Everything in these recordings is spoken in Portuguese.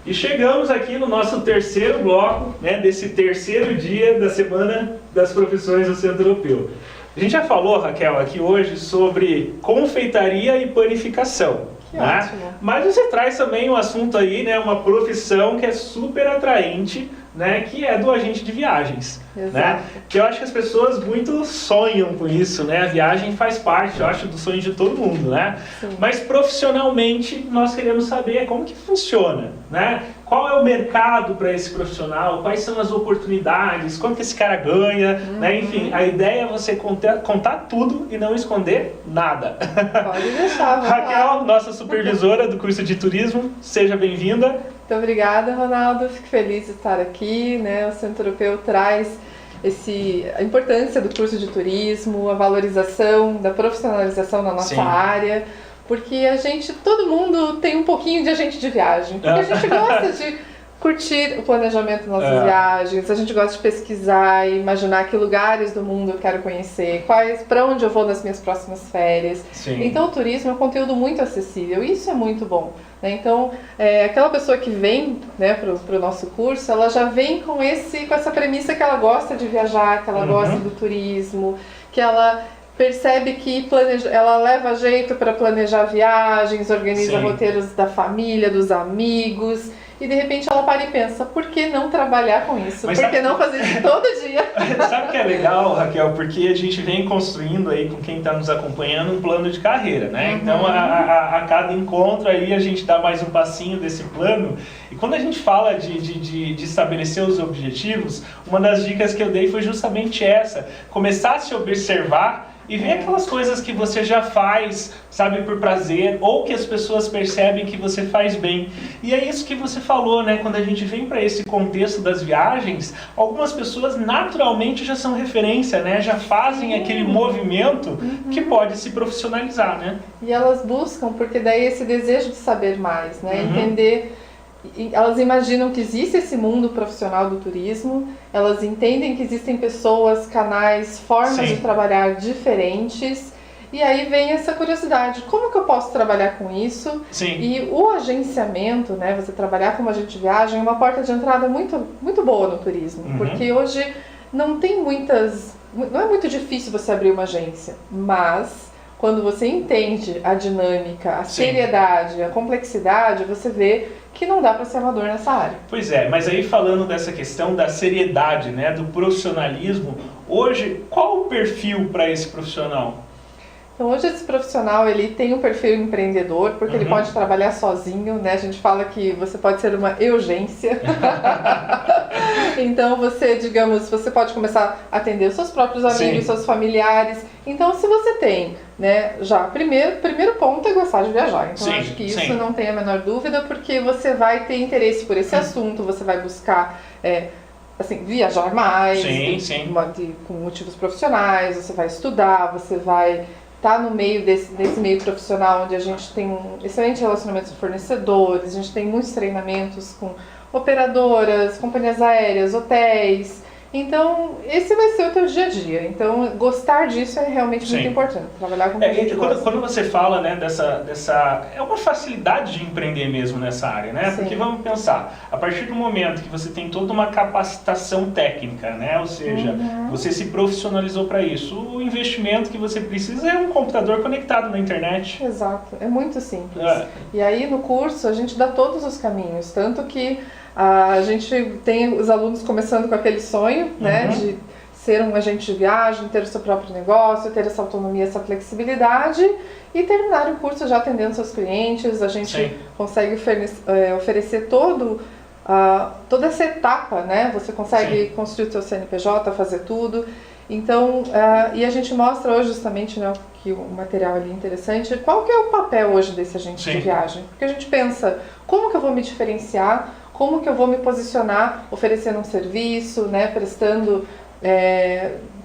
E chegamos aqui no nosso terceiro bloco, né, desse terceiro dia da Semana das Profissões do Centro Europeu. A gente já falou, Raquel, aqui hoje sobre confeitaria e panificação. Né? Mas você traz também um assunto aí, né, uma profissão que é super atraente, né, que é do agente de viagens. Né? Que eu acho que as pessoas muito sonham com isso, né? A viagem faz parte, eu acho, do sonho de todo mundo, né? Mas profissionalmente nós queremos saber como que funciona, né? Qual é o mercado para esse profissional, quais são as oportunidades, quanto que esse cara ganha, né? Enfim, a ideia é você contar tudo e não esconder nada. Pode deixar, Raquel, nossa supervisora do curso de turismo, seja bem-vinda. Muito obrigada, Ronaldo. Fico feliz de estar aqui, né? O Centro Europeu traz a importância do curso de turismo, a valorização da profissionalização na nossa área, porque todo mundo tem um pouquinho de agente de viagem, porque a gente gosta de curtir o planejamento das nossas viagens, a gente gosta de pesquisar e imaginar que lugares do mundo eu quero conhecer, para onde eu vou nas minhas próximas férias. Então o turismo é um conteúdo muito acessível, e isso é muito bom. Né? Então, aquela pessoa que vem, né, para o nosso curso, ela já vem com essa premissa que ela gosta de viajar, que ela gosta do turismo, que ela percebe que ela leva jeito para planejar viagens, organiza roteiros da família, dos amigos. E de repente ela para e pensa, por que não trabalhar com isso? Por que não fazer isso todo dia? Sabe o que é legal, Raquel? Porque a gente vem construindo aí com quem está nos acompanhando um plano de carreira, né? Então a cada encontro aí a gente dá mais um passinho desse plano. E quando a gente fala de estabelecer os objetivos, uma das dicas que eu dei foi justamente essa. Começar a se observar e ver aquelas coisas que você já faz, sabe, por prazer, ou que as pessoas percebem que você faz bem. E é isso que você falou, né? Quando a gente vem para esse contexto das viagens, algumas pessoas naturalmente já são referência, né? Já fazem aquele movimento que pode se profissionalizar, né? E elas buscam, porque daí esse desejo de saber mais, né? Entender. Elas imaginam que existe esse mundo profissional do turismo, elas entendem que existem pessoas, canais, formas de trabalhar diferentes, e aí vem essa curiosidade, como que eu posso trabalhar com isso? E o agenciamento, né, você trabalhar como agente de viagem é uma porta de entrada muito, muito boa no turismo, porque hoje não é muito difícil você abrir uma agência, mas quando você entende a dinâmica, a seriedade, a complexidade, você vê que não dá para ser amador nessa área. Pois é, mas aí falando dessa questão da seriedade, né, do profissionalismo, hoje qual o perfil para esse profissional? Então hoje esse profissional ele tem um perfil empreendedor, porque ele pode trabalhar sozinho, né? A gente fala que você pode ser uma urgência. Então você pode começar a atender os seus próprios amigos, seus familiares. Então se você tem, né, já primeiro ponto é gostar de viajar. Então acho que isso não tem a menor dúvida, porque você vai ter interesse por esse assunto, você vai buscar viajar mais, com motivos profissionais, você vai estudar, você vai estar no meio desse meio profissional onde a gente tem um excelente relacionamento com fornecedores, a gente tem muitos treinamentos com operadoras, companhias aéreas, hotéis. Então, esse vai ser o teu dia a dia. Então, gostar disso é realmente muito importante. Trabalhar com quando você fala, né, dessa... É uma facilidade de empreender mesmo nessa área, né? Porque vamos pensar, a partir do momento que você tem toda uma capacitação técnica, né? Ou seja, você se profissionalizou para isso. O investimento que você precisa é um computador conectado na internet. Exato. É muito simples. E aí, no curso, a gente dá todos os caminhos. Tanto que a gente tem os alunos começando com aquele sonho, né, de ser um agente de viagem, ter o seu próprio negócio, ter essa autonomia, essa flexibilidade e terminar o curso já atendendo seus clientes. A gente consegue oferecer toda essa etapa, né? Você consegue construir o seu CNPJ, fazer tudo. Então, e a gente mostra hoje justamente, né, que o material ali é interessante, qual que é o papel hoje desse agente de viagem? Porque a gente pensa, como que eu vou me diferenciar? Como que eu vou me posicionar oferecendo um serviço, né, prestando,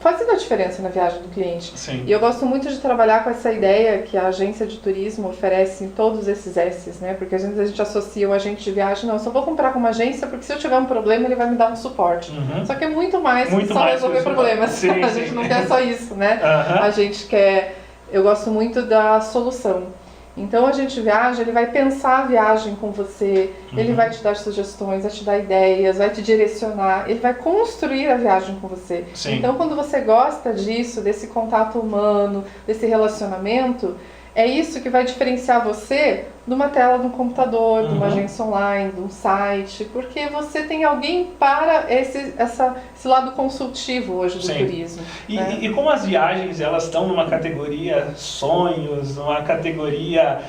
fazendo a diferença na viagem do cliente. E eu gosto muito de trabalhar com essa ideia que a agência de turismo oferece em todos esses S's, né, porque às vezes a gente associa o agente de viagem, não, eu só vou comprar com uma agência porque se eu tiver um problema ele vai me dar um suporte. Só que é muito mais que só resolver problemas. A gente não quer só isso, né, a gente quer, eu gosto muito da solução. Então, a gente viaja, ele vai pensar a viagem com você, ele vai te dar sugestões, vai te dar ideias, vai te direcionar, ele vai construir a viagem com você. Sim. Então, quando você gosta disso, desse contato humano, desse relacionamento, é isso que vai diferenciar você de uma tela de um computador, de uma agência online, de um site, porque você tem alguém para esse lado consultivo hoje do turismo. E como as viagens elas estão numa categoria sonhos, numa categoria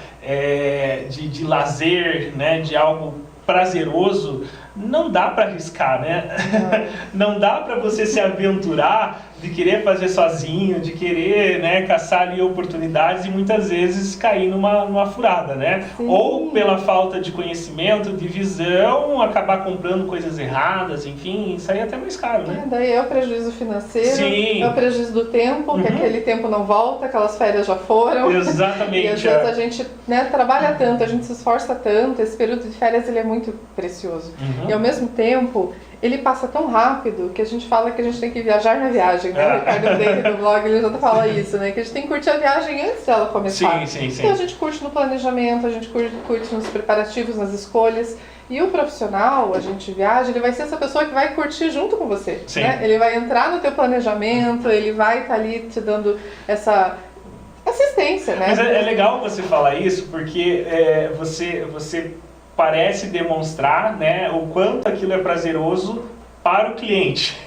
de lazer, né, de algo prazeroso, não dá para arriscar, né? Não dá para você se aventurar de querer fazer sozinho, de querer, né, caçar ali oportunidades e muitas vezes cair numa furada, né? Sim. Ou pela falta de conhecimento, de visão, acabar comprando coisas erradas, enfim, sair até mais caro, né? Daí é o prejuízo financeiro, Sim. é o prejuízo do tempo, que aquele tempo não volta, aquelas férias já foram. Exatamente. E às vezes a gente, né, trabalha tanto, a gente se esforça tanto, esse período de férias ele é muito precioso. E ao mesmo tempo, ele passa tão rápido que a gente fala que a gente tem que viajar na viagem, né? O Ricardo Freire do blog, ele já fala isso, né? Que a gente tem que curtir a viagem antes dela começar. Sim. Então a gente curte no planejamento, a gente curte nos preparativos, nas escolhas. E o profissional, a gente viaja, ele vai ser essa pessoa que vai curtir junto com você, né? Ele vai entrar no teu planejamento, ele vai estar ali te dando essa assistência, né? Mas é legal você falar isso, porque você parece demonstrar, né, o quanto aquilo é prazeroso para o cliente.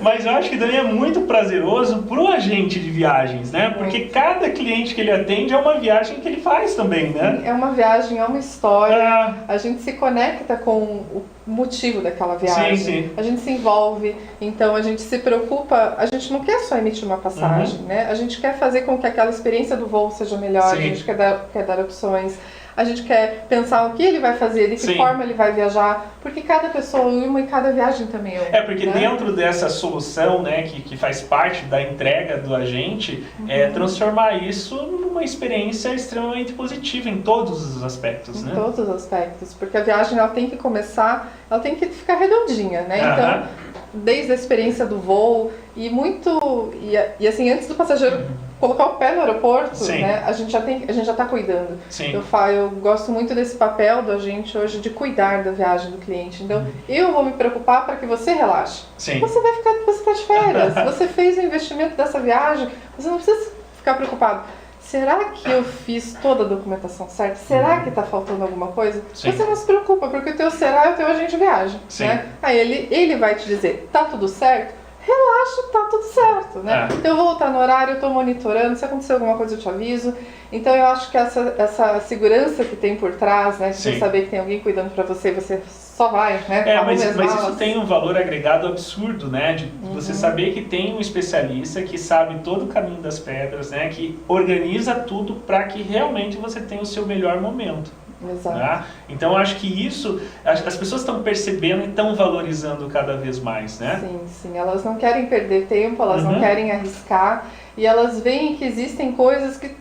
Mas eu acho que também é muito prazeroso para o agente de viagens, né? Porque cada cliente que ele atende é uma viagem que ele faz também, né? É uma viagem, é uma história. A gente se conecta com o motivo daquela viagem. Sim. A gente se envolve, então a gente se preocupa. A gente não quer só emitir uma passagem, né? A gente quer fazer com que aquela experiência do voo seja melhor. A gente quer dar opções. A gente quer pensar o que ele vai fazer, de que forma ele vai viajar, porque cada pessoa é uma e cada viagem também é uma. Porque dentro dessa solução, né, que faz parte da entrega do agente, é transformar isso numa experiência extremamente positiva em todos os aspectos, né? Em todos os aspectos, porque a viagem ela tem que começar, ela tem que ficar redondinha, né? Então, desde a experiência do voo e assim, antes do passageiro colocar o pé no aeroporto, né, a gente já está cuidando. Eu gosto muito desse papel do agente hoje de cuidar da viagem do cliente. Então, eu vou me preocupar para que você relaxe. Você está de férias, você fez o investimento dessa viagem, você não precisa ficar preocupado. Será que eu fiz toda a documentação certa? Será que está faltando alguma coisa? Você não se preocupa, porque o teu será é o teu agente de viagem. Né? Aí ele vai te dizer, tá tudo certo? Relaxa, tá tudo certo, né? Então eu vou voltar no horário, eu tô monitorando, se acontecer alguma coisa eu te aviso. Então eu acho que essa segurança que tem por trás, né? De você saber que tem alguém cuidando pra você, você só vai, né? Mas isso tem um valor agregado absurdo, né? De você saber que tem um especialista que sabe todo o caminho das pedras, né? Que organiza tudo para que realmente você tenha o seu melhor momento. Exato. Né? Então eu acho que isso, as pessoas estão percebendo e estão valorizando cada vez mais, né? Sim, elas não querem perder tempo, elas não querem arriscar e elas veem que existem coisas que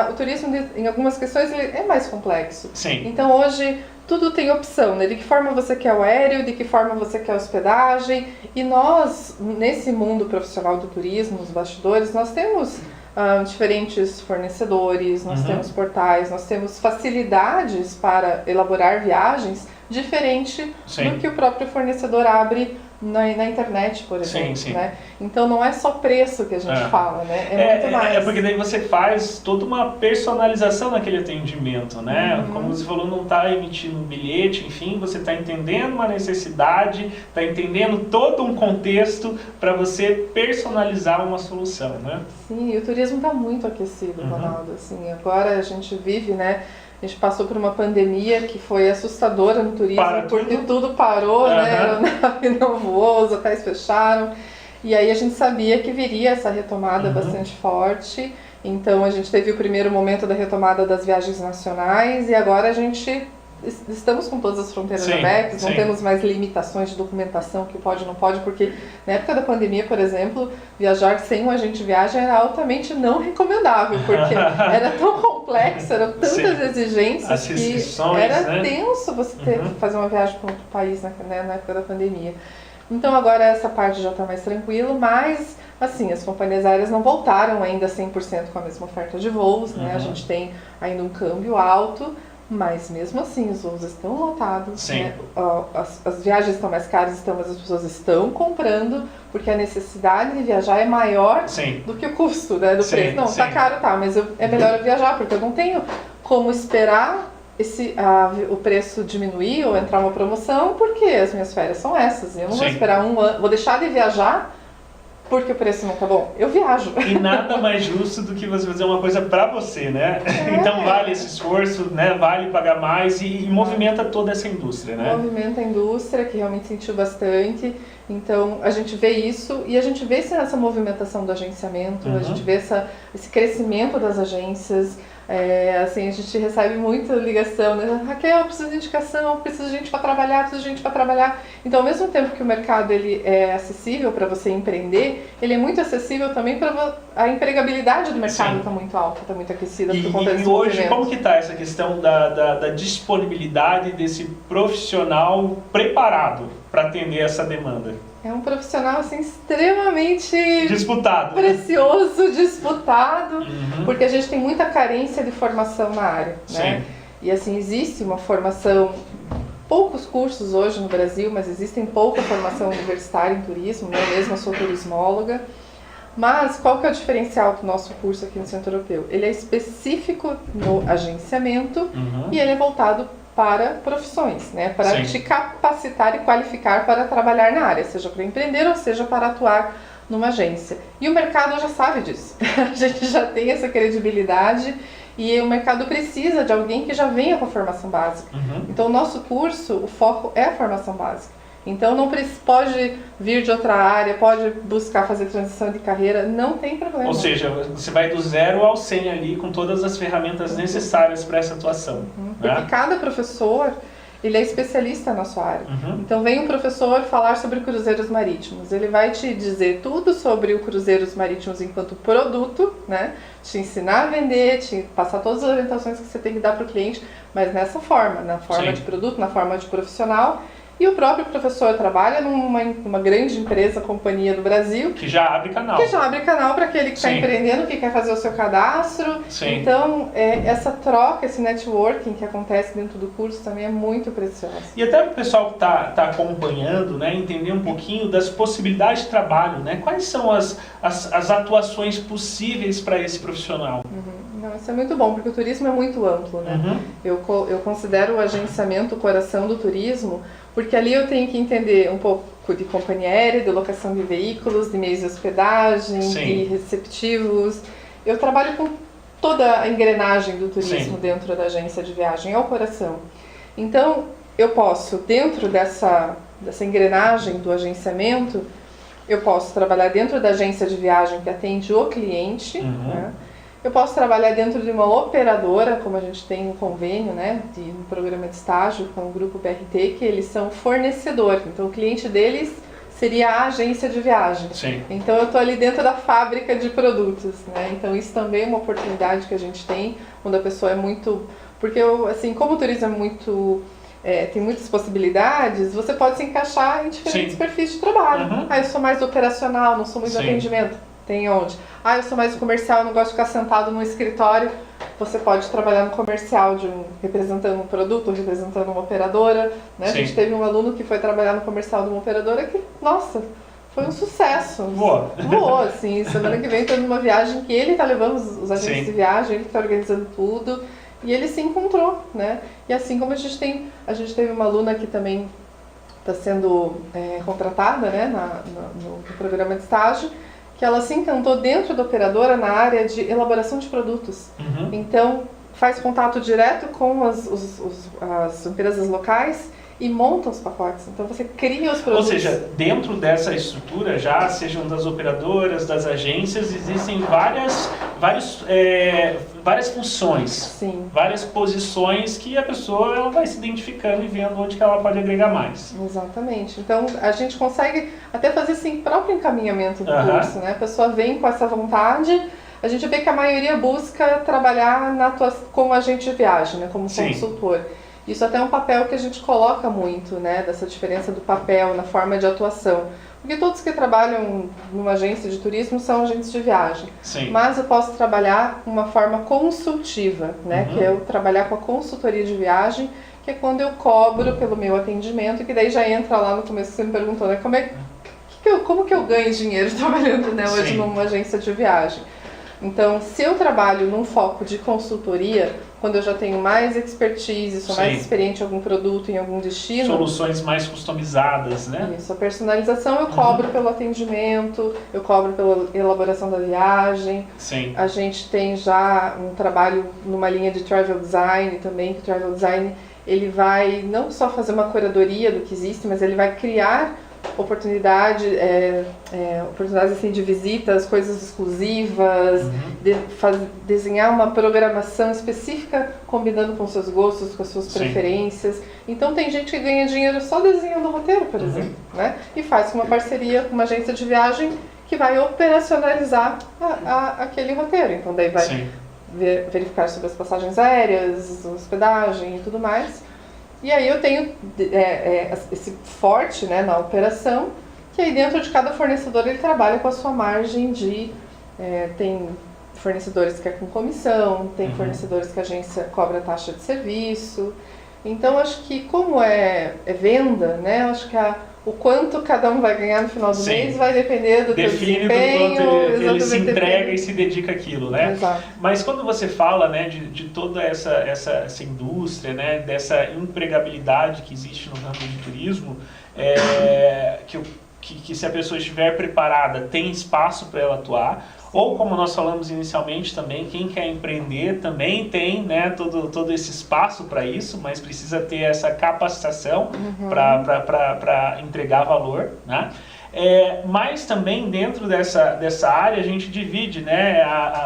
o turismo em algumas questões ele é mais complexo. Então hoje tudo tem opção, né? De que forma você quer o aéreo, de que forma você quer a hospedagem, e nós, nesse mundo profissional do turismo, nos bastidores, nós temos diferentes fornecedores, nós temos portais, nós temos facilidades para elaborar viagens diferente do que o próprio fornecedor abre na internet, por exemplo. Né? Então não é só preço que a gente fala, né? É muito mais. Porque daí você faz toda uma personalização naquele atendimento, né? Como você falou, não está emitindo um bilhete, enfim, você está entendendo uma necessidade, está entendendo todo um contexto para você personalizar uma solução, né? Sim, e o turismo está muito aquecido, Ronaldo. Assim, agora a gente vive, né? A gente passou por uma pandemia que foi assustadora no turismo, porque tudo parou, né? A aeronave não voou, os hotéis fecharam. E aí a gente sabia que viria essa retomada bastante forte. Então a gente teve o primeiro momento da retomada das viagens nacionais e agora a gente estamos com todas as fronteiras abertas, não temos mais limitações de documentação que pode ou não pode, porque na época da pandemia, por exemplo, viajar sem um agente de viagem era altamente não recomendável, porque era tão complexo, eram tantas exigências que era tenso você fazer uma viagem para outro país na época da pandemia. Então agora essa parte já está mais tranquila, mas assim, as companhias aéreas não voltaram ainda 100% com a mesma oferta de voos, né? A gente tem ainda um câmbio alto, mas mesmo assim os voos estão lotados, né? As viagens estão mais caras, mas as pessoas estão comprando, porque a necessidade de viajar é maior do que o custo, né, do preço. Não, tá caro, tá, mas é melhor eu viajar, porque eu não tenho como esperar o preço diminuir ou entrar uma promoção, porque as minhas férias são essas. Eu não vou esperar um ano, vou deixar de viajar porque o preço não tá bom. Eu viajo. E nada mais justo do que você fazer uma coisa pra você, né? Então vale esse esforço, né? Vale pagar mais e movimenta toda essa indústria, né? Movimenta a indústria, que realmente sentiu bastante. Então a gente vê isso e a gente vê essa movimentação do agenciamento, a gente vê esse crescimento das agências. Assim, a gente recebe muita ligação, né? Raquel, eu preciso de indicação, eu preciso de gente para trabalhar, preciso de gente para trabalhar. Então, ao mesmo tempo que o mercado ele é acessível para você empreender, ele é muito acessível também para a empregabilidade do mercado está muito alta, está muito aquecida por conta desse movimento. E hoje, movimento. como que está essa questão da disponibilidade desse profissional preparado para atender essa demanda? É um profissional assim, extremamente disputado, precioso, disputado, porque a gente tem muita carência de formação na área, né? E assim, existe uma formação, poucos cursos hoje no Brasil, mas existem pouca formação universitária em turismo, né? Mesmo eu sou turismóloga. Mas qual que é o diferencial do nosso curso aqui no Centro Europeu? Ele é específico no agenciamento e ele é voltado para profissões, né? Para te capacitar e qualificar para trabalhar na área, seja para empreender ou seja para atuar numa agência. E o mercado já sabe disso. A gente já tem essa credibilidade e o mercado precisa de alguém que já venha com a formação básica. Então o nosso curso, o foco é a formação básica. Então não pode vir de outra área, pode buscar fazer transição de carreira, não tem problema. Ou seja, você vai do 0 ao 100 ali com todas as ferramentas necessárias para essa atuação. Porque cada professor, ele é especialista na sua área. Então vem um professor falar sobre cruzeiros marítimos, ele vai te dizer tudo sobre o cruzeiros marítimos enquanto produto, né? Te ensinar a vender, te passar todas as orientações que você tem que dar para o cliente, mas nessa forma, na forma de produto, na forma de profissional. E o próprio professor trabalha numa grande empresa, companhia do Brasil. Que já abre canal. Que já abre canal para aquele que está empreendendo, que quer fazer o seu cadastro. Então, essa troca, esse networking que acontece dentro do curso também é muito precioso. E até o pessoal que está acompanhando, né, entender um pouquinho das possibilidades de trabalho, né? Quais são as atuações possíveis para esse profissional? Não, isso é muito bom, porque o turismo é muito amplo, né? Eu considero o agenciamento o coração do turismo, porque ali eu tenho que entender um pouco de companhia aérea, de locação de veículos, de meios de hospedagem, de receptivos. Eu trabalho com toda a engrenagem do turismo dentro da agência de viagem, é o coração. Então, eu posso, dentro dessa engrenagem do agenciamento, eu posso trabalhar dentro da agência de viagem que atende o cliente, né? Eu posso trabalhar dentro de uma operadora, como a gente tem um convênio, né, de um programa de estágio com o grupo BRT, que eles são fornecedor. Então, o cliente deles seria a agência de viagem. Então, eu estou ali dentro da fábrica de produtos, né? Então, isso também é uma oportunidade que a gente tem, quando a pessoa é muito... Porque, assim, como o turismo é muito... tem muitas possibilidades, você pode se encaixar em diferentes perfis de trabalho. Eu sou mais operacional, não sou muito atendimento. Tem onde? Eu sou mais comercial, eu não gosto de ficar sentado no escritório. Você pode trabalhar no comercial, representando um produto, representando uma operadora, né? A gente teve um aluno que foi trabalhar no comercial de uma operadora que, nossa, foi um sucesso. Voou, assim. Semana que vem estou numa viagem que ele está levando os agentes de viagem, ele está organizando tudo. E ele se encontrou, né? E assim como a gente teve uma aluna que também está sendo contratada, né, no programa de estágio, que ela se encantou dentro da operadora na área de elaboração de produtos. Então, faz contato direto com as empresas locais e monta os pacotes. Então, você cria os produtos. Ou seja, dentro dessa estrutura, já sejam das operadoras, das agências, existem várias funções, várias posições que a pessoa ela vai se identificando e vendo onde que ela pode agregar mais. Exatamente. Então, a gente consegue até fazer assim, próprio encaminhamento do curso, né? A pessoa vem com essa vontade, a gente vê que a maioria busca trabalhar como agente de viagem, né? Como consultor. Isso até é um papel que a gente coloca muito, né, dessa diferença do papel na forma de atuação. Porque todos que trabalham numa agência de turismo são agentes de viagem. Sim. Mas eu posso trabalhar de uma forma consultiva, né, que é eu trabalhar com a consultoria de viagem, que é quando eu cobro pelo meu atendimento, e que daí já entra lá no começo que você me perguntou, né, como que eu ganho dinheiro trabalhando, né, hoje numa agência de viagem. Então, se eu trabalho num foco de consultoria, quando eu já tenho mais expertise, sou mais experiente em algum produto, em algum destino... Soluções mais customizadas, né? Isso, a personalização eu cobro pelo atendimento, eu cobro pela elaboração da viagem. Sim. A gente tem já um trabalho numa linha de travel design também, que o travel design ele vai não só fazer uma curadoria do que existe, mas ele vai criar oportunidades assim, de visitas, coisas exclusivas, desenhar uma programação específica combinando com seus gostos, com as suas preferências. Então tem gente que ganha dinheiro só desenhando o roteiro, por exemplo, né? E faz uma parceria com uma agência de viagem que vai operacionalizar aquele roteiro. Então daí vai verificar sobre as passagens aéreas, hospedagem e tudo mais. E aí eu tenho esse forte, né, na operação, que aí dentro de cada fornecedor ele trabalha com a sua margem de... tem fornecedores que é com comissão, tem fornecedores que a agência cobra taxa de serviço. Então acho que como é venda, né, acho que o quanto cada um vai ganhar no final do mês vai depender do teu desempenho. Define do quanto ele se entrega e se dedica àquilo, né? Exato. Mas quando você fala, né, de toda essa indústria, né, dessa empregabilidade que existe no ramo de turismo, que se a pessoa estiver preparada, tem espaço para ela atuar. Ou, como nós falamos inicialmente também, quem quer empreender também tem, né, todo esse espaço para isso, mas precisa ter essa capacitação para entregar valor, né? Mas também dentro dessa área a gente divide, né,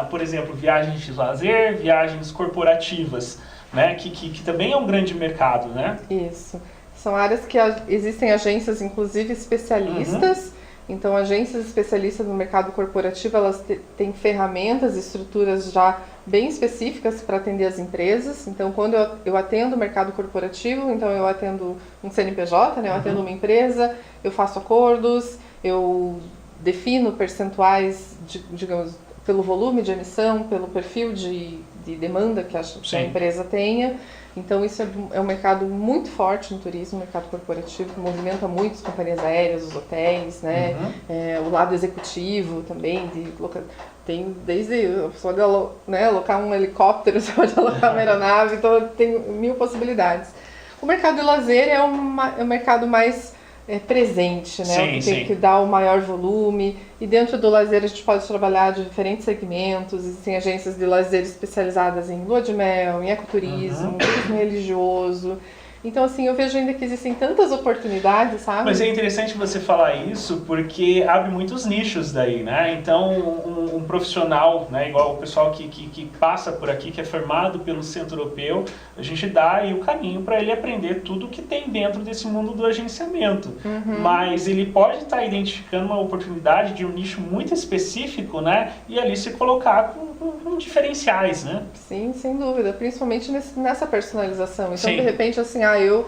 por exemplo, viagens de lazer, viagens corporativas, né, que também é um grande mercado, né? Isso. São áreas que existem agências, inclusive especialistas. Então, agências especialistas no mercado corporativo, elas têm ferramentas e estruturas já bem específicas para atender as empresas. Então, quando eu atendo o mercado corporativo, então eu atendo um CNPJ, né? Eu atendo uma empresa, eu faço acordos, eu defino percentuais, digamos, pelo volume de emissão, pelo perfil de demanda que a empresa tenha. Então isso é um mercado muito forte no turismo, o mercado corporativo, que movimenta muito as companhias aéreas, os hotéis, né? O lado executivo também, tem desde você pode alocar um helicóptero, você pode alocar uma aeronave, então tem 1000 possibilidades. O mercado de lazer é um mercado mais presente, né? Que tem que dar o maior volume. E dentro do lazer a gente pode trabalhar de diferentes segmentos. Existem agências de lazer especializadas em lua de mel, em ecoturismo, turismo religioso. Então, assim, eu vejo ainda que existem tantas oportunidades, sabe? Mas é interessante você falar isso porque abre muitos nichos daí, né? Então, um profissional, né, igual o pessoal que passa por aqui, que é formado pelo Centro Europeu, a gente dá aí o caminho para ele aprender tudo que tem dentro desse mundo do agenciamento. Mas ele pode estar identificando uma oportunidade de um nicho muito específico, né? E ali se colocar com diferenciais, né? Sim, sem dúvida. Principalmente nessa personalização. Então, de repente, assim, eu,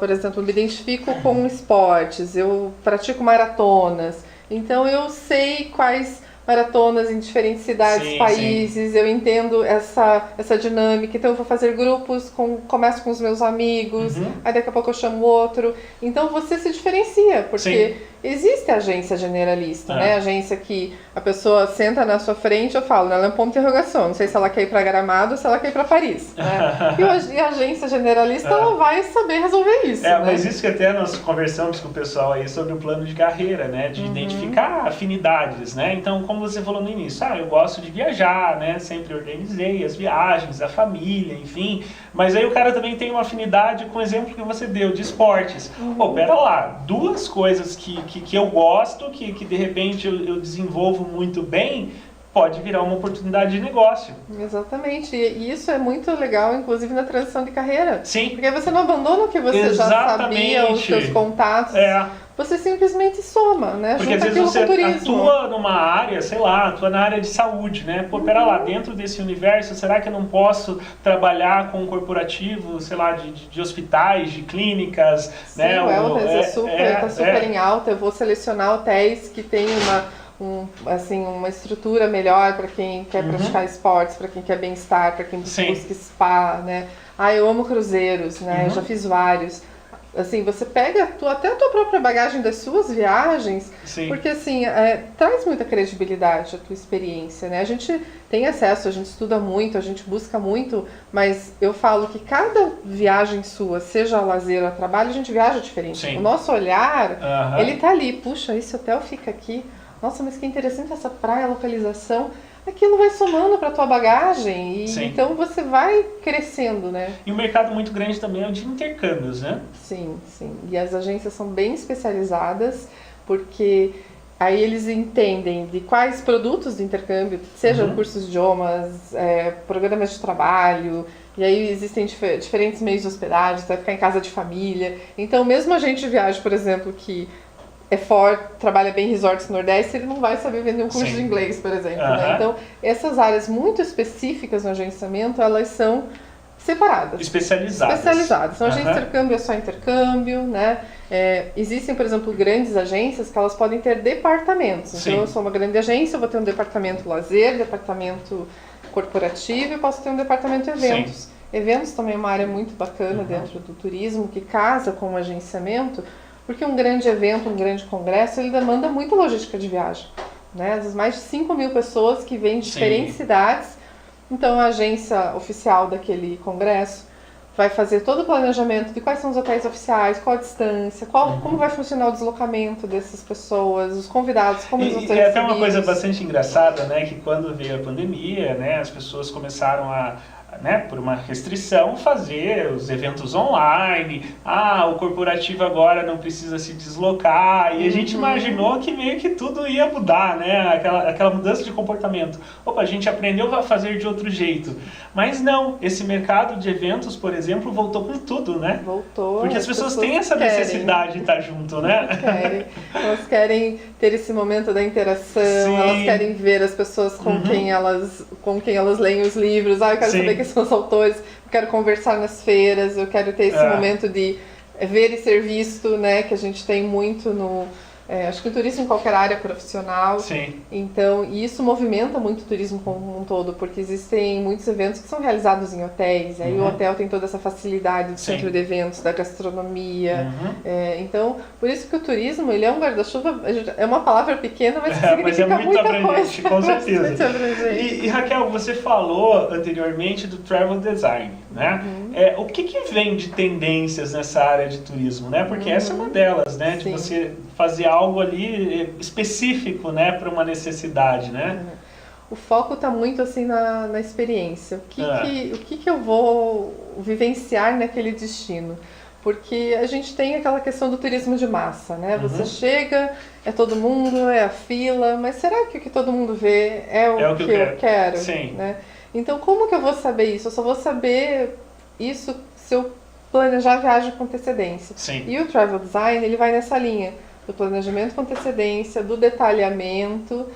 por exemplo, me identifico com esportes, eu pratico maratonas, então eu sei quais maratonas em diferentes cidades, países, eu entendo essa dinâmica, então eu vou fazer grupos, começo com os meus amigos, aí daqui a pouco eu chamo outro, então você se diferencia, porque existe a agência generalista, né? Agência que a pessoa senta na sua frente, eu falo, ela é um ponto de interrogação, não sei se ela quer ir para Gramado ou se ela quer ir para Paris, né? E a agência generalista, ela vai saber resolver isso, né? Mas isso que até nós conversamos com o pessoal aí sobre o plano de carreira, né? De identificar afinidades, né? Então, como você falou no início, eu gosto de viajar, né? Sempre organizei as viagens, a família, enfim, mas aí o cara também tem uma afinidade com o exemplo que você deu, de esportes. Pô, pera lá, duas coisas que eu gosto, que de repente eu desenvolvo muito bem, pode virar uma oportunidade de negócio. Exatamente, e isso é muito legal, inclusive na transição de carreira. Sim. Porque você não abandona o que você já sabia, os seus contatos. Você simplesmente soma, né? Porque às vezes você atua numa área, sei lá, atua na área de saúde, né? Pô, pera lá, dentro desse universo, será que eu não posso trabalhar com um corporativo, sei lá, de hospitais, de clínicas, Sim, né? O wellness tá super em alta. Eu vou selecionar hotéis que tem uma estrutura melhor para quem quer praticar esportes, para quem quer bem-estar, para quem busca spa, né? Eu amo cruzeiros, né? Eu já fiz vários. Assim, você pega até a tua própria bagagem das suas viagens, porque assim, traz muita credibilidade a tua experiência, né? A gente tem acesso, a gente estuda muito, a gente busca muito, mas eu falo que cada viagem sua, seja a lazer ou a trabalho, a gente viaja diferente. Sim. O nosso olhar, ele tá ali, puxa, esse hotel fica aqui, nossa, mas que interessante essa praia, a localização. Aquilo vai somando para a tua bagagem e então você vai crescendo, né? E um mercado muito grande também é o de intercâmbios, né? Sim. E as agências são bem especializadas porque aí eles entendem de quais produtos de intercâmbio, seja cursos de idiomas, programas de trabalho, e aí existem diferentes meios de hospedagem, você vai ficar em casa de família. Então, mesmo a gente viaja, por exemplo, que trabalha bem em resorts no Nordeste, ele não vai saber vender um curso de inglês, por exemplo. Né? Então, essas áreas muito específicas no agenciamento, elas são separadas. Especializadas. Então, agência de intercâmbio é só intercâmbio, né? Existem, por exemplo, grandes agências que elas podem ter departamentos. Então, eu sou uma grande agência, eu vou ter um departamento lazer, departamento corporativo e posso ter um departamento eventos. Eventos também é uma área muito bacana dentro do turismo, que casa com o agenciamento, porque um grande evento, um grande congresso, ele demanda muita logística de viagem, né? Às vezes mais de 5.000 pessoas que vêm de diferentes cidades. Então, a agência oficial daquele congresso vai fazer todo o planejamento de quais são os hotéis oficiais, qual a distância, como vai funcionar o deslocamento dessas pessoas, os convidados, como eles vão ser recebidos. E até uma coisa bastante engraçada, né? Que quando veio a pandemia, né? As pessoas começaram por uma restrição, fazer os eventos online. O corporativo agora não precisa se deslocar. E a gente imaginou que meio que tudo ia mudar, né? Aquela mudança de comportamento. A gente aprendeu a fazer de outro jeito. Mas não, esse mercado de eventos, por exemplo, voltou com tudo, né? Voltou. Porque as pessoas têm essa necessidade de estar junto, né? Elas querem ter esse momento da interação, elas querem ver as pessoas com quem elas leem os livros. Eu quero saber quem são os autores, eu quero conversar nas feiras, eu quero ter esse momento de ver e ser visto, né? Que a gente tem muito no... acho que o turismo em qualquer área profissional. Então, e isso movimenta muito o turismo como um todo, porque existem muitos eventos que são realizados em hotéis, aí o hotel tem toda essa facilidade do centro de eventos, da gastronomia. Então, por isso que o turismo, ele é um guarda-chuva, é uma palavra pequena, mas que significa mas é muito abrangente, com certeza. E Raquel, você falou anteriormente do travel design, né? O que vem de tendências nessa área de turismo, né? Porque essa é uma delas, né? De você fazer algo ali específico, né, para uma necessidade, né? O foco está muito assim na experiência. O que eu vou vivenciar naquele destino? Porque a gente tem aquela questão do turismo de massa, né? Você chega, é todo mundo, é a fila, mas será que o que todo mundo vê é o que eu quero? Né? Então, como que eu vou saber isso? Eu só vou saber isso se eu planejar a viagem com antecedência. E o travel design, ele vai nessa linha do planejamento com antecedência, do detalhamento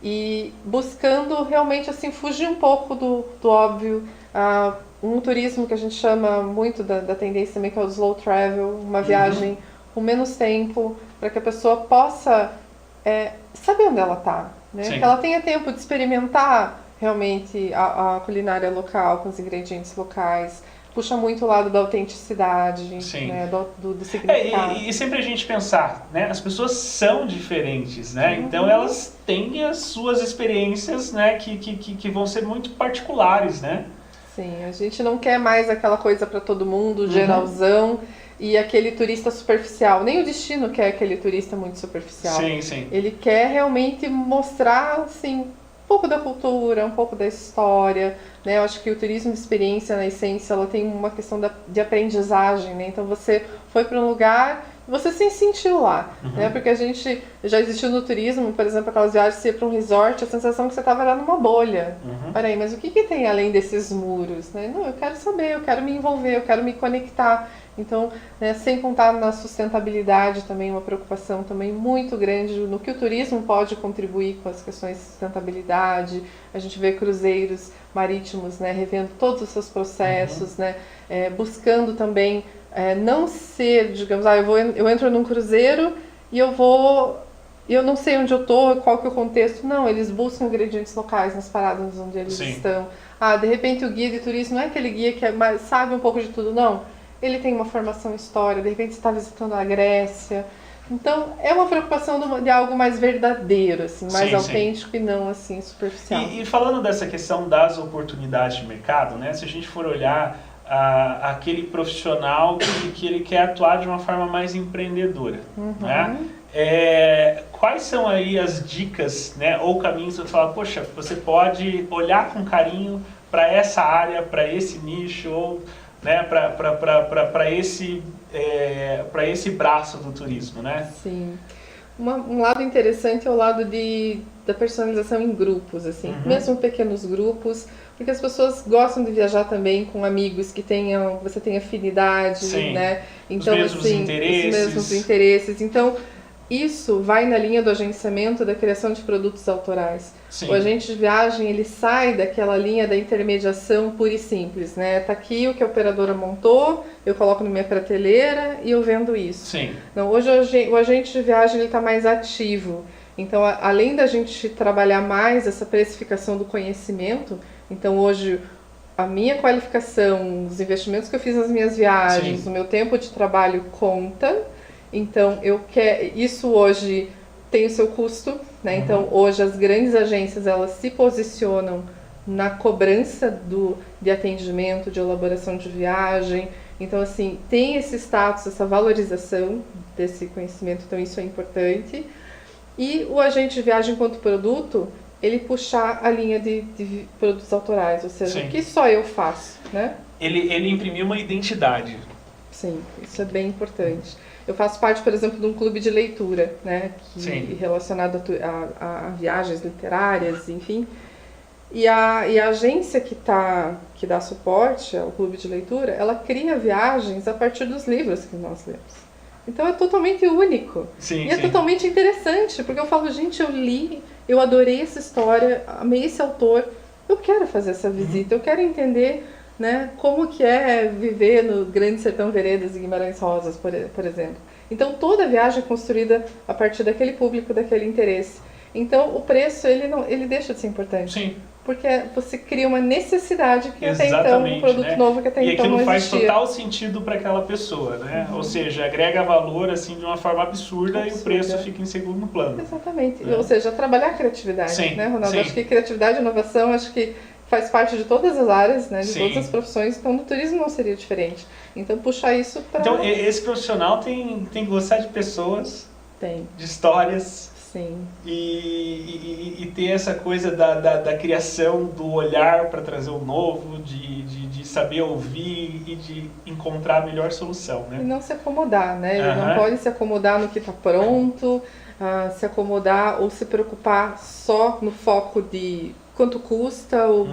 e buscando realmente assim fugir um pouco do óbvio. Um turismo que a gente chama muito da tendência também, que é o slow travel, uma viagem com menos tempo, para que a pessoa possa saber onde ela está, né? Que ela tenha tempo de experimentar realmente a culinária local, com os ingredientes locais. Puxa muito o lado da autenticidade, né, do significado. E sempre a gente pensar, né, as pessoas são diferentes, né? Então elas têm as suas experiências, né, que vão ser muito particulares, né? Sim, a gente não quer mais aquela coisa para todo mundo, geralzão, e aquele turista superficial. Nem o destino quer aquele turista muito superficial. Ele quer realmente mostrar, assim, um pouco da cultura, um pouco da história, né? Eu acho que o turismo de experiência, na essência, ela tem uma questão de aprendizagem, né? Então você foi para um lugar você se sentiu lá, né? Porque a gente já existiu no turismo, por exemplo, aquelas viagens, você ia para um resort, a sensação que você estava lá numa bolha. Peraí, mas o que tem além desses muros, né? Não, eu quero saber, eu quero me envolver, eu quero me conectar. Então, né, sem contar na sustentabilidade também, uma preocupação também muito grande no que o turismo pode contribuir com as questões de sustentabilidade. A gente vê cruzeiros marítimos, né, revendo todos os seus processos, né, buscando também não ser, digamos, eu entro num cruzeiro e eu não sei onde eu estou, qual que é o contexto. Não, eles buscam ingredientes locais nas paradas onde eles estão. De repente o guia de turismo não é aquele guia que sabe um pouco de tudo, não. Ele tem uma formação em história, de repente você está visitando a Grécia. Então, é uma preocupação de algo mais verdadeiro, assim, mais autêntico e não assim superficial. E falando dessa questão das oportunidades de mercado, né, se a gente for olhar aquele profissional que ele quer atuar de uma forma mais empreendedora, né? Quais são aí as dicas, né, ou caminhos para falar, poxa, você pode olhar com carinho para essa área, para esse nicho, ou né, para esse braço do turismo, né? Sim. Um lado interessante é o lado da personalização em grupos, assim, mesmo pequenos grupos, porque as pessoas gostam de viajar também com amigos que você tem afinidade, né? Então, os mesmos interesses. Os mesmos interesses. Então, isso vai na linha do agenciamento da criação de produtos autorais. O agente de viagem, ele sai daquela linha da intermediação pura e simples, né? Tá aqui o que a operadora montou, eu coloco na minha prateleira e eu vendo isso. Não, hoje o agente de viagem ele está mais ativo. Então, além da gente trabalhar mais essa precificação do conhecimento, então hoje a minha qualificação, os investimentos que eu fiz nas minhas viagens, o meu tempo de trabalho conta. Então, isso hoje tem o seu custo, né? Então, hoje as grandes agências, elas se posicionam na cobrança de atendimento, de elaboração de viagem. Então, assim, tem esse status, essa valorização desse conhecimento, então isso é importante. E o agente de viagem enquanto produto, ele puxar a linha de produtos autorais, ou seja, o que só eu faço, né? Ele imprimiu uma identidade. Sim, isso é bem importante. Eu faço parte, por exemplo, de um clube de leitura, né, relacionado a viagens literárias, enfim. E a agência que dá suporte ao clube de leitura, ela cria viagens a partir dos livros que nós lemos. Então é totalmente único. É totalmente interessante, porque eu falo, gente, eu li, eu adorei essa história, amei esse autor, eu quero fazer essa visita, eu quero entender, né, como que é viver no Grande Sertão Veredas e Guimarães Rosas, por exemplo. Então toda a viagem é construída a partir daquele público, daquele interesse. Então o preço ele deixa de ser importante. Porque você cria uma necessidade que até então, um produto novo que até então não existia. E aquilo faz total sentido para aquela pessoa, né? Ou seja, agrega valor assim de uma forma absurda e o preço fica em segundo plano. Exatamente. Ou seja, trabalhar a criatividade, né, Ronaldo? Acho que criatividade e inovação, acho que faz parte de todas as áreas, né, de todas as profissões, então no turismo não seria diferente. Então puxar isso para... Então esse profissional tem que gostar de pessoas, de histórias, e ter essa coisa da criação, do olhar para trazer o novo, de saber ouvir e de encontrar a melhor solução, né? E não se acomodar, né? Ele não pode se acomodar no que está pronto, se acomodar ou se preocupar só no foco de quanto custa, o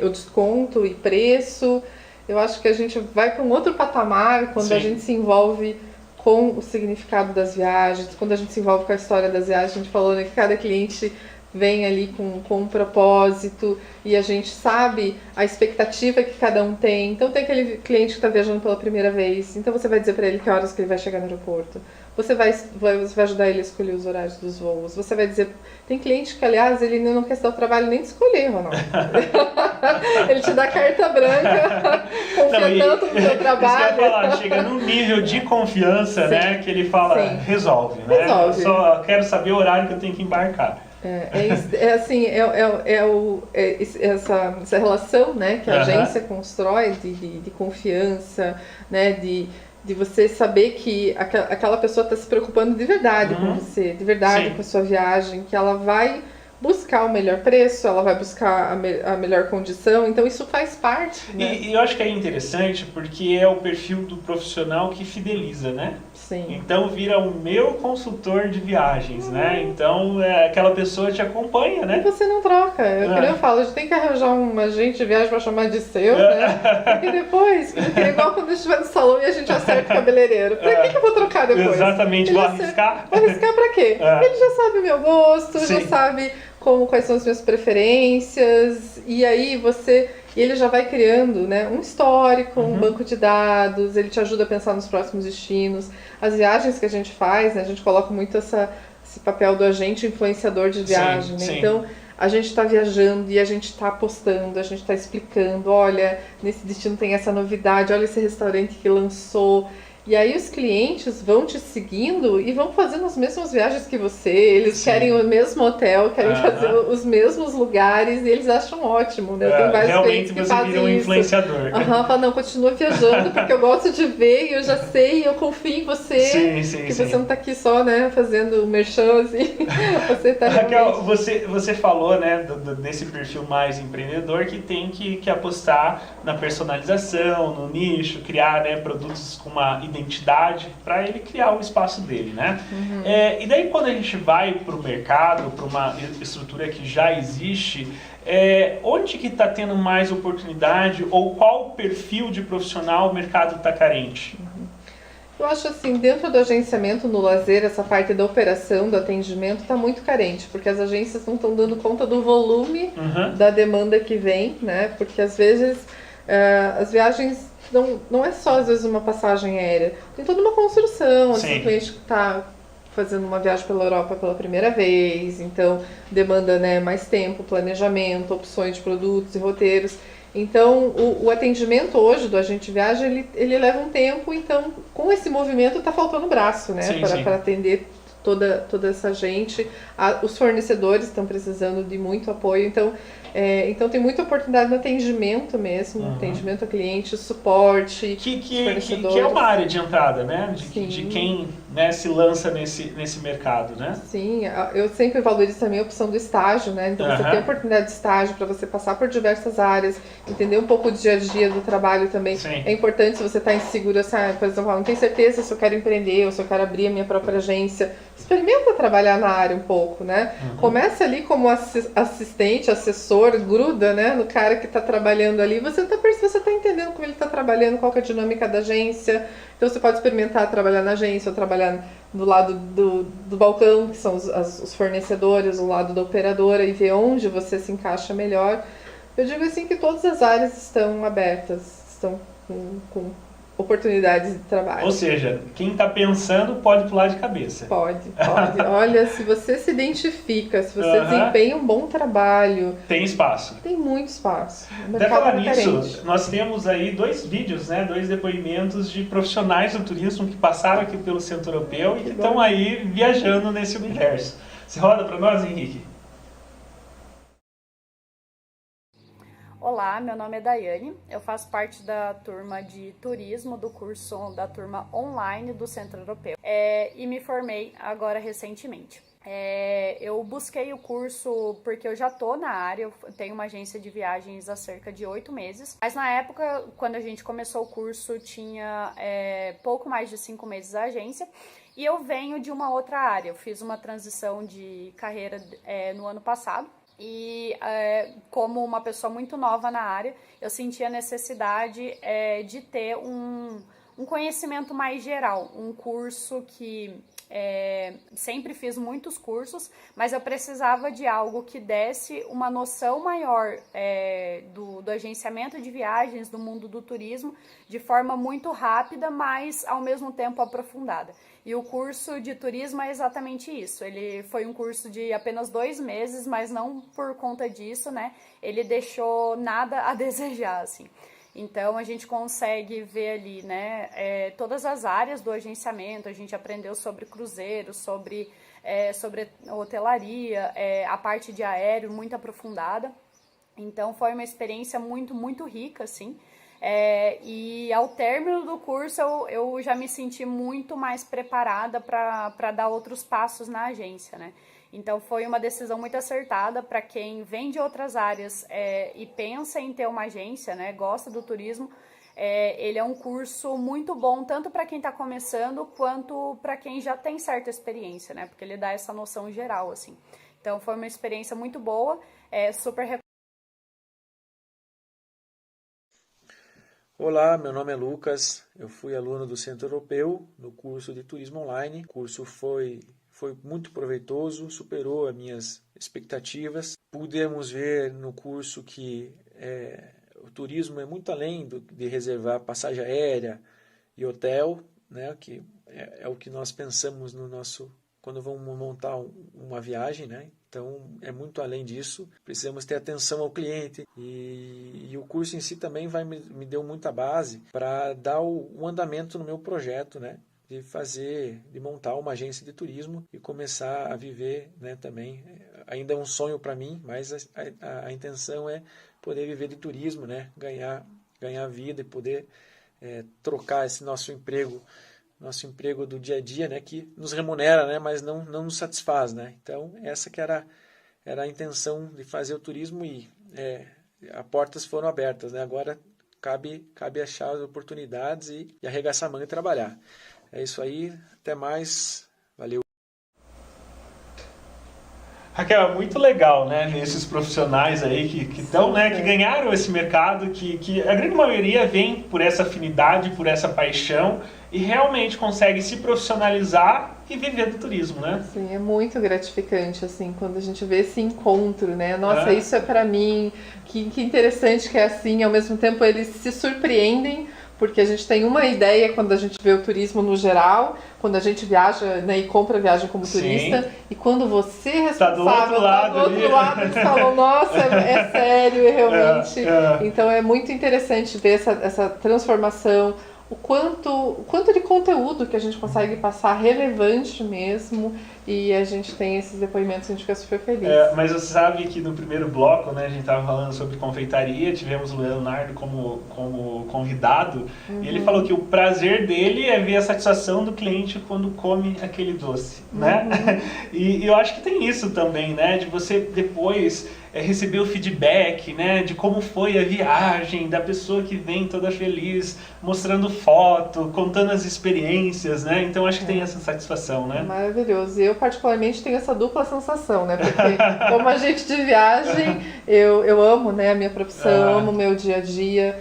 desconto e preço. Eu acho que a gente vai para um outro patamar quando a gente se envolve com o significado das viagens, quando a gente se envolve com a história das viagens. A gente falou, né, que cada cliente vem ali com um propósito e a gente sabe a expectativa que cada um tem. Então tem aquele cliente que está viajando pela primeira vez, então você vai dizer para ele que horas que ele vai chegar no aeroporto. Você vai ajudar ele a escolher os horários dos voos. Você vai dizer... Tem cliente que, aliás, ele não quer se dar o trabalho nem de escolher, Ronaldo. Ele te dá carta branca, confia tanto no seu trabalho. Isso que eu ia falar, chega num nível de confiança, né, que ele fala, resolve, né? Eu só quero saber o horário que eu tenho que embarcar. Essa relação, né, que a agência constrói de confiança, né, de você saber que aquela pessoa está se preocupando de verdade com você, de verdade com a sua viagem, que ela vai buscar o melhor preço, ela vai buscar a melhor condição, então isso faz parte, né? E eu acho que é interessante porque é o perfil do profissional que fideliza, né? Sim. Então vira o meu consultor de viagens, né? Então aquela pessoa te acompanha, né? E você não troca. Eu falo, a gente tem que arranjar um agente de viagem para chamar de seu, né? Porque depois, porque é igual quando a gente estiver no salão e a gente acerta o cabeleireiro. Pra que eu vou trocar depois? Exatamente, vou arriscar. Vou arriscar pra quê? Ele já sabe o meu gosto, Sim. já sabe quais são as minhas preferências, e aí ele já vai criando, né, um histórico, um banco de dados, ele te ajuda a pensar nos próximos destinos. As viagens que a gente faz, né, a gente coloca muito esse papel do agente influenciador de viagem, né? Então a gente está viajando e a gente está apostando, a gente está explicando, olha, nesse destino tem essa novidade, olha esse restaurante que lançou. E aí os clientes vão te seguindo e vão fazendo as mesmas viagens que você, eles querem o mesmo hotel, querem fazer os mesmos lugares e eles acham ótimo, né? Tem vários realmente clientes que você fazem vira um influenciador. fala, não, continua viajando porque eu gosto de ver e eu já sei, eu confio em você, que você não tá aqui só, né, fazendo merchan, assim, você tá Raquel, você falou, né, desse perfil mais empreendedor que tem que apostar na personalização, no nicho, criar, né, produtos com uma identidade para ele criar o espaço dele, né? E daí quando a gente vai para o mercado, para uma estrutura que já existe, onde que está tendo mais oportunidade ou qual perfil de profissional o mercado está carente? Eu acho assim, dentro do agenciamento no lazer, essa parte da operação, do atendimento, está muito carente, porque as agências não estão dando conta do volume da demanda que vem, né? Porque às vezes as viagens não é só às vezes uma passagem aérea, tem toda uma construção, o cliente está fazendo uma viagem pela Europa pela primeira vez, então demanda, né, mais tempo, planejamento, opções de produtos e roteiros. Então, o atendimento hoje do agente de viagem, ele leva um tempo, então, com esse movimento está faltando braço, né, para atender toda essa gente. Os fornecedores estão precisando de muito apoio, então tem muita oportunidade no atendimento mesmo, atendimento ao cliente, suporte, que é uma área de entrada, né, de quem, né, se lança nesse mercado, né? Sim, eu sempre valorizo também a opção do estágio, né? Então você tem a oportunidade de estágio para você passar por diversas áreas, entender um pouco do dia a dia do trabalho também. É importante se você está inseguro, assim, por exemplo, não tenho certeza se eu quero empreender ou se eu quero abrir a minha própria agência. Experimenta trabalhar na área um pouco, né? Começa ali como assistente, assessor, gruda, né, no cara que está trabalhando ali. Você tá entendendo como ele está trabalhando, qual que é a dinâmica da agência. Então você pode experimentar trabalhar na agência ou trabalhar do lado do balcão, que são os fornecedores, o lado da operadora, e ver onde você se encaixa melhor. Eu digo assim que todas as áreas estão abertas, estão com oportunidades de trabalho. Ou seja, quem está pensando pode pular de cabeça. Pode. Olha, se você se identifica, se você desempenha um bom trabalho... Tem espaço. Tem muito espaço. Até falar nisso, nós temos aí 2 vídeos, né, 2 depoimentos de profissionais do turismo que passaram aqui pelo Centro Europeu e que estão aí viajando nesse universo. Você roda para nós, Henrique? Olá, meu nome é Daiane, eu faço parte da turma de turismo do curso da turma online do Centro Europeu e me formei agora recentemente. Eu busquei o curso porque eu já estou na área, eu tenho uma agência de viagens há cerca de 8 meses, mas na época, quando a gente começou o curso, tinha pouco mais de 5 meses a agência. E eu venho de uma outra área, eu fiz uma transição de carreira no ano passado. E como uma pessoa muito nova na área, eu senti a necessidade de ter um conhecimento mais geral, um curso que sempre fiz muitos cursos, mas eu precisava de algo que desse uma noção maior do agenciamento de viagens, do mundo do turismo, de forma muito rápida, mas ao mesmo tempo aprofundada. E o curso de turismo é exatamente isso. Ele foi um curso de apenas 2 meses, mas não por conta disso, né? Ele deixou nada a desejar, assim. Então, a gente consegue ver ali, né, todas as áreas do agenciamento. A gente aprendeu sobre cruzeiros, sobre hotelaria, a parte de aéreo muito aprofundada. Então, foi uma experiência muito, muito rica, assim. E ao término do curso eu já me senti muito mais preparada para dar outros passos na agência, né? Então foi uma decisão muito acertada para quem vem de outras áreas e pensa em ter uma agência, né, gosta do turismo. Ele é um curso muito bom, tanto para quem está começando, quanto para quem já tem certa experiência, né? Porque ele dá essa noção geral, assim. Então, foi uma experiência muito boa, super. Olá, meu nome é Lucas, eu fui aluno do Centro Europeu no curso de Turismo Online. O curso foi muito proveitoso, superou as minhas expectativas. Pudemos ver no curso que o turismo é muito além de reservar passagem aérea e hotel, né, que é o que nós pensamos quando vamos montar uma viagem, né? Então é muito além disso. Precisamos ter atenção ao cliente e o curso em si também me deu muita base para dar um andamento no meu projeto, né? De montar uma agência de turismo e começar a viver, né, também. Ainda é um sonho para mim, mas a intenção é poder viver de turismo, né, ganhar vida e poder trocar esse nosso emprego do dia a dia, né, que nos remunera, né, mas não nos satisfaz, né. Então essa que era a intenção de fazer o turismo e as portas foram abertas, né. Agora cabe achar as oportunidades e arregaçar a manga e trabalhar. É isso aí, até mais, valeu. Raquel, é muito legal, né, esses profissionais aí que estão, né, que ganharam esse mercado, que a grande maioria vem por essa afinidade, por essa paixão e realmente consegue se profissionalizar e viver do turismo, né? Sim, é muito gratificante, assim, quando a gente vê esse encontro, né? Nossa, isso é pra mim, que interessante que é assim, ao mesmo tempo eles se surpreendem, porque a gente tem uma ideia quando a gente vê o turismo no geral, quando a gente viaja, né, e compra a viagem como turista, e quando você é responsável, tá do outro lado, eles falam, nossa, é sério, realmente. Então é muito interessante ver essa transformação, o quanto de conteúdo que a gente consegue passar relevante mesmo, e a gente tem esses depoimentos que a gente fica super feliz. Mas você sabe que no primeiro bloco, né, a gente estava falando sobre confeitaria, tivemos o Leonardo como convidado, e ele falou que o prazer dele é ver a satisfação do cliente quando come aquele doce, né? E eu acho que tem isso também, né, de você depois receber o feedback, né, de como foi a viagem, da pessoa que vem toda feliz, mostrando foto, contando as experiências, né? Então acho que tem essa satisfação, né? Maravilhoso. Eu particularmente tenho essa dupla sensação, né? Porque como agente de viagem, eu amo, né, a minha profissão, amo o meu dia a dia.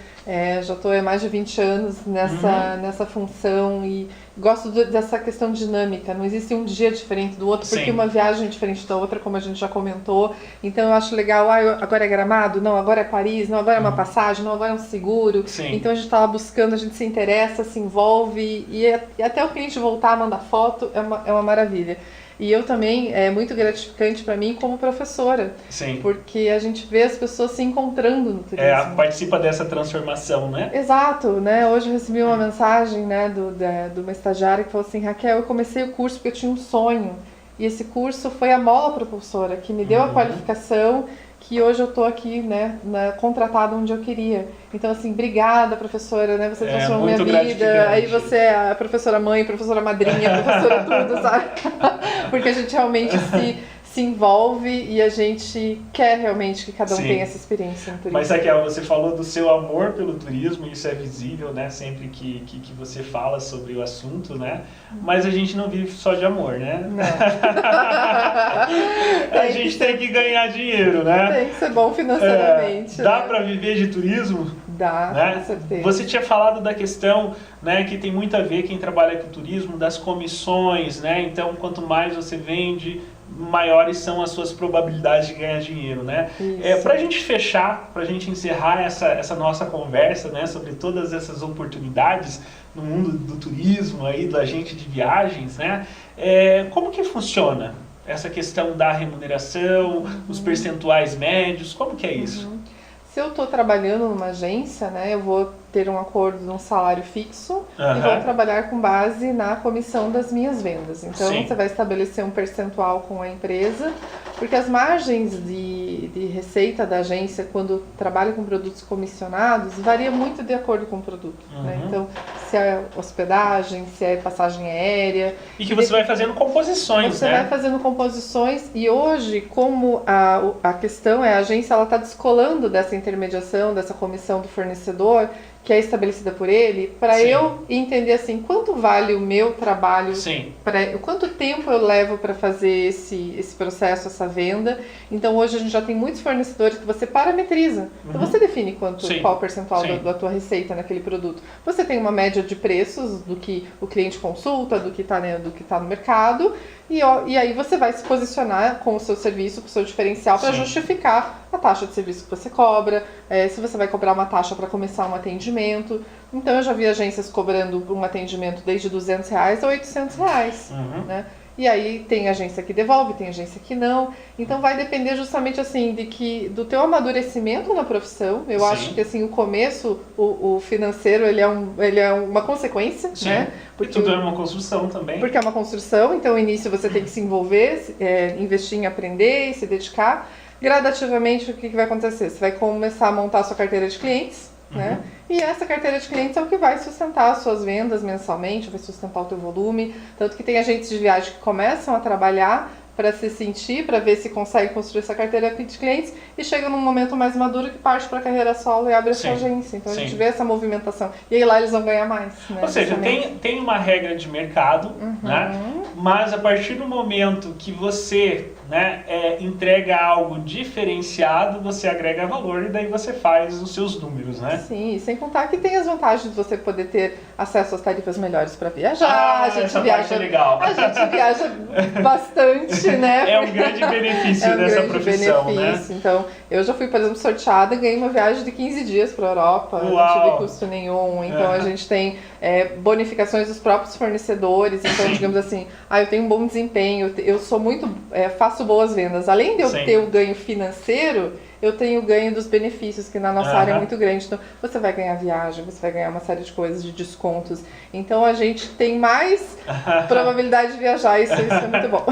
Já estou há mais de 20 anos nessa função e gosto dessa questão dinâmica. Não existe um dia diferente do outro, porque uma viagem é diferente da outra, como a gente já comentou. Então eu acho legal, agora é Gramado, não, agora é Paris, não, agora é uma passagem, não, agora é um seguro. Então a gente está lá buscando, a gente se interessa, se envolve e até o cliente voltar a mandar foto é uma maravilha. E eu também, é muito gratificante para mim como professora, porque a gente vê as pessoas se encontrando no turismo. Participa dessa transformação, né? Exato, né? Hoje eu recebi uma mensagem, né, de uma estagiária que falou assim, Raquel, eu comecei o curso porque eu tinha um sonho, e esse curso foi a mola propulsora, que me deu a qualificação, que hoje eu estou aqui, né, contratada onde eu queria. Então, assim, obrigada, professora, né? Você transformou minha vida. Aí você é a professora mãe, professora madrinha, professora tudo, sabe? Porque a gente realmente se envolve e a gente quer realmente que cada um tenha essa experiência no turismo. Mas, Raquel, você falou do seu amor pelo turismo, isso é visível, né? Sempre que você fala sobre o assunto, né? Mas a gente não vive só de amor, né? Não. A gente tem que ganhar dinheiro, né? Tem que ser bom financeiramente. Dá para viver de turismo? Dá, né? Com certeza. Você tinha falado da questão, né, que tem muito a ver quem trabalha com turismo, das comissões, né? Então, quanto mais você vende, maiores são as suas probabilidades de ganhar dinheiro, né? Para a gente fechar, para a gente encerrar essa nossa conversa, né, sobre todas essas oportunidades no mundo do turismo, aí, do agente de viagens, né? Como que funciona essa questão da remuneração, os percentuais médios, como que é isso? Se eu estou trabalhando numa agência, né, eu vou ter um acordo de um salário fixo e vou trabalhar com base na comissão das minhas vendas. Então, você vai estabelecer um percentual com a empresa Porque as margens de receita da agência, quando trabalha com produtos comissionados, varia muito de acordo com o produto. Né? Então, se é hospedagem, se é passagem aérea. E que você vai fazendo composições, Você vai fazendo composições e hoje, como a questão é a agência está descolando dessa intermediação, dessa comissão do fornecedor, que é estabelecida por ele, para eu entender assim, quanto vale o meu trabalho, quanto tempo eu levo para fazer esse processo, essa venda. Então hoje a gente já tem muitos fornecedores que você parametriza. Então você define qual o percentual da tua receita naquele produto. Você tem uma média de preços do que o cliente consulta, do que está no mercado, e aí você vai se posicionar com o seu serviço, com o seu diferencial para justificar a taxa de serviço que você cobra, se você vai cobrar uma taxa para começar um atendimento. Então eu já vi agências cobrando um atendimento desde R$200 a R$800, né? E aí tem agência que devolve, tem agência que não. Então vai depender justamente assim do teu amadurecimento na profissão. Eu acho que assim o começo, o financeiro, ele é uma consequência, né? Porque tudo é uma construção também. Porque é uma construção, então no início você tem que se envolver, investir em aprender e se dedicar. Gradativamente o que vai acontecer? Você vai começar a montar a sua carteira de clientes, né? E essa carteira de clientes é o que vai sustentar as suas vendas mensalmente, vai sustentar o teu volume. Tanto que tem agentes de viagem que começam a trabalhar para se sentir, para ver se consegue construir essa carteira de clientes e chega num momento mais maduro que parte para a carreira solo e abre a sua agência. Então a gente vê essa movimentação. E aí lá eles vão ganhar mais. Né, ou seja, tem uma regra de mercado, né? Mas a partir do momento que você entrega algo diferenciado, você agrega valor e daí você faz os seus números, né? Sim, e sem contar que tem as vantagens de você poder ter acesso às tarifas melhores para viajar. Essa parte é legal. A gente viaja bastante, né? É um grande benefício dessa profissão, benefício. Né? Então, eu já fui, por exemplo, sorteada e ganhei uma viagem de 15 dias para a Europa. Uau. Não tive custo nenhum. Então, a gente tem bonificações dos próprios fornecedores. Então, digamos assim, eu tenho um bom desempenho, eu sou muito... faço boas vendas. Além de eu ter o ganho financeiro, eu tenho o ganho dos benefícios, que na nossa área é muito grande. Então, você vai ganhar viagem, você vai ganhar uma série de coisas, de descontos. Então, a gente tem mais probabilidade de viajar. Isso é muito bom.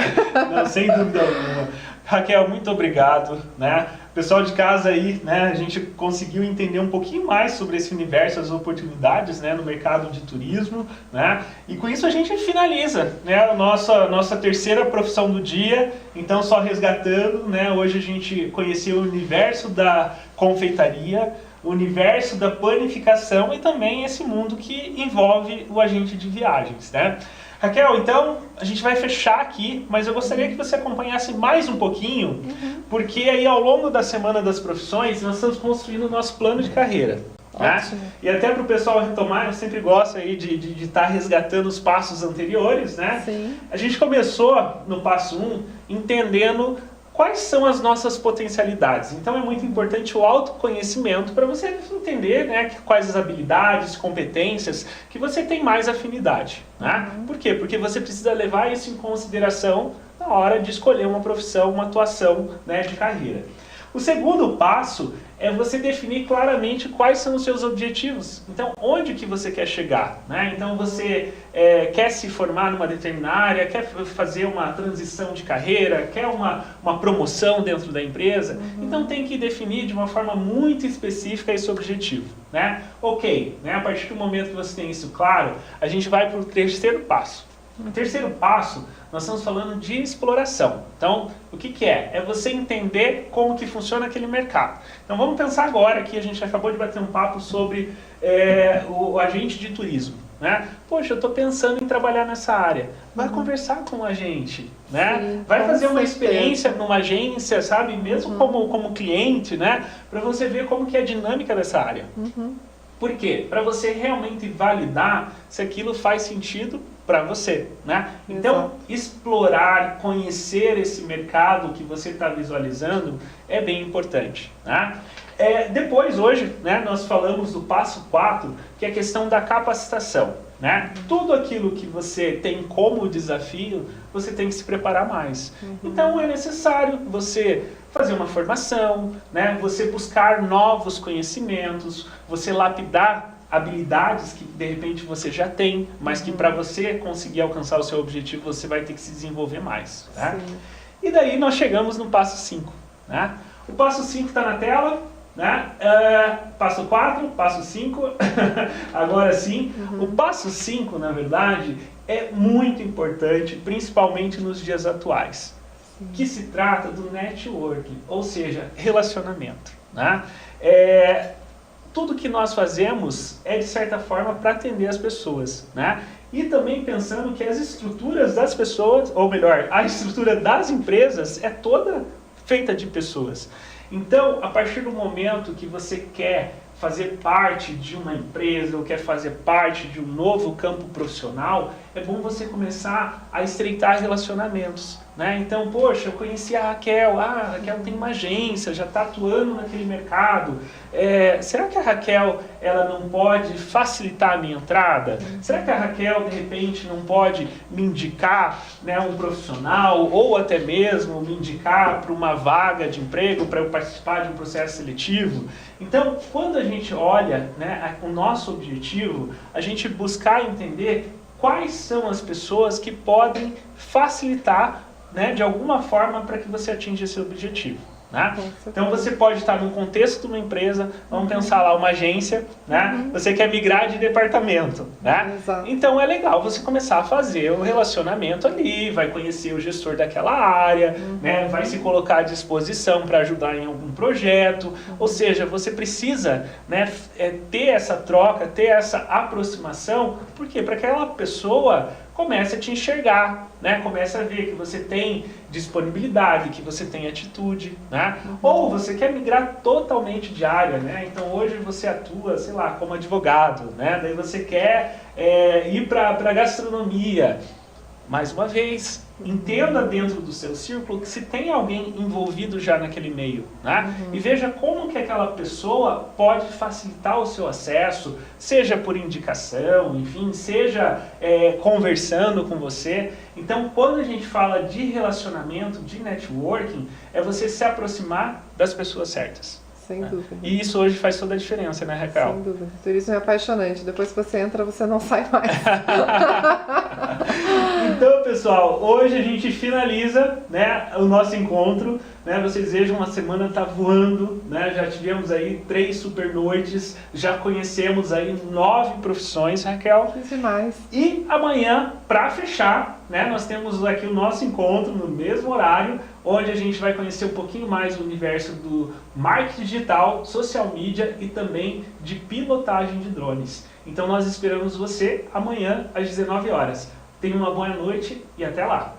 Não, sem dúvida alguma. Raquel, muito obrigado, né? Pessoal de casa aí, né? A gente conseguiu entender um pouquinho mais sobre esse universo, as oportunidades, né, no mercado de turismo, né? E com isso a gente finaliza, né, a nossa terceira profissão do dia. Então, só resgatando, né? Hoje a gente conheceu o universo da confeitaria, o universo da panificação e também esse mundo que envolve o agente de viagens, né? Raquel, então a gente vai fechar aqui, mas eu gostaria que você acompanhasse mais um pouquinho, porque aí ao longo da Semana das Profissões nós estamos construindo o nosso plano de carreira. Né? E até para o pessoal retomar, eu sempre gosto aí de estar resgatando os passos anteriores, né? Sim. A gente começou no passo 1 entendendo quais são as nossas potencialidades. Então é muito importante o autoconhecimento para você entender, né, quais as habilidades, competências que você tem mais afinidade. Né? Por quê? Porque você precisa levar isso em consideração na hora de escolher uma profissão, uma atuação, né, de carreira. O segundo passo é você definir claramente quais são os seus objetivos. Então, onde que você quer chegar? Né? Então, você quer se formar numa determinada área, quer fazer uma transição de carreira, quer uma promoção dentro da empresa. Então, tem que definir de uma forma muito específica esse objetivo. Né? Ok, né? A partir do momento que você tem isso claro, a gente vai para o terceiro passo. O terceiro passo, nós estamos falando de exploração. Então, o que é? É você entender como que funciona aquele mercado. Então, vamos pensar agora que a gente acabou de bater um papo sobre o agente de turismo. Né? Poxa, eu estou pensando em trabalhar nessa área. Vai conversar com a gente, né? Sim, vai fazer uma experiência numa agência, sabe? Mesmo como cliente, né? Para você ver como que é a dinâmica dessa área. Por quê? Para você realmente validar se aquilo faz sentido para você, né? Então, explorar, conhecer esse mercado que você está visualizando é bem importante, né? Depois, hoje, né, nós falamos do passo 4, que é a questão da capacitação. Né? Tudo aquilo que você tem como desafio, você tem que se preparar mais. Então, é necessário você fazer uma formação, né? Você buscar novos conhecimentos, você lapidar habilidades que de repente você já tem, mas que para você conseguir alcançar o seu objetivo, você vai ter que se desenvolver mais. Tá? E daí nós chegamos no passo 5. Né? O passo 5 está na tela. Né? Passo 4, passo 5, agora sim. O passo 5, na verdade, é muito importante, principalmente nos dias atuais, que se trata do networking, ou seja, relacionamento. Né? Tudo que nós fazemos é, de certa forma, para atender as pessoas. Né? E também pensando que as estruturas das pessoas, ou melhor, a estrutura das empresas é toda feita de pessoas. Então, a partir do momento que você quer fazer parte de uma empresa ou quer fazer parte de um novo campo profissional, é bom você começar a estreitar relacionamentos. Né? Então, poxa, eu conheci a Raquel, a Raquel tem uma agência, já está atuando naquele mercado. Será que a Raquel ela não pode facilitar a minha entrada? Será que a Raquel, de repente, não pode me indicar, né, um profissional ou até mesmo me indicar para uma vaga de emprego, para eu participar de um processo seletivo? Então, quando a gente olha, né, o nosso objetivo, a gente buscar entender quais são as pessoas que podem facilitar, né, de alguma forma para que você atinja esse objetivo. Né? Então você pode estar no contexto de uma empresa, vamos pensar lá uma agência, né? Você quer migrar de departamento, né? Então é legal você começar a fazer o relacionamento ali, vai conhecer o gestor daquela área, né? Vai se colocar à disposição para ajudar em algum projeto, ou seja, você precisa, né, ter essa troca, ter essa aproximação, por quê? Para que aquela pessoa comece a te enxergar, né? Comece a ver que você tem disponibilidade, que você tem atitude, né? Ou você quer migrar totalmente de área, né? Então hoje você atua, sei lá, como advogado, né? Daí você quer ir para gastronomia. Mais uma vez, entenda dentro do seu círculo que se tem alguém envolvido já naquele meio, né? E veja como que aquela pessoa pode facilitar o seu acesso, seja por indicação, enfim, seja conversando com você. Então, quando a gente fala de relacionamento, de networking, é você se aproximar das pessoas certas. Sem dúvida. E isso hoje faz toda a diferença, né, Raquel? Sem dúvida. O turismo é apaixonante. Depois que você entra, você não sai mais. Então, pessoal, hoje a gente finaliza, né, o nosso encontro. Né? Vocês vejam, a semana tá voando, né? Já tivemos aí 3 super noites, já conhecemos aí 9 profissões, Raquel. Que demais. E amanhã, para fechar, né, nós temos aqui o nosso encontro no mesmo horário, onde a gente vai conhecer um pouquinho mais do universo do marketing digital, social media e também de pilotagem de drones. Então nós esperamos você amanhã às 19 horas. Tenha uma boa noite e até lá!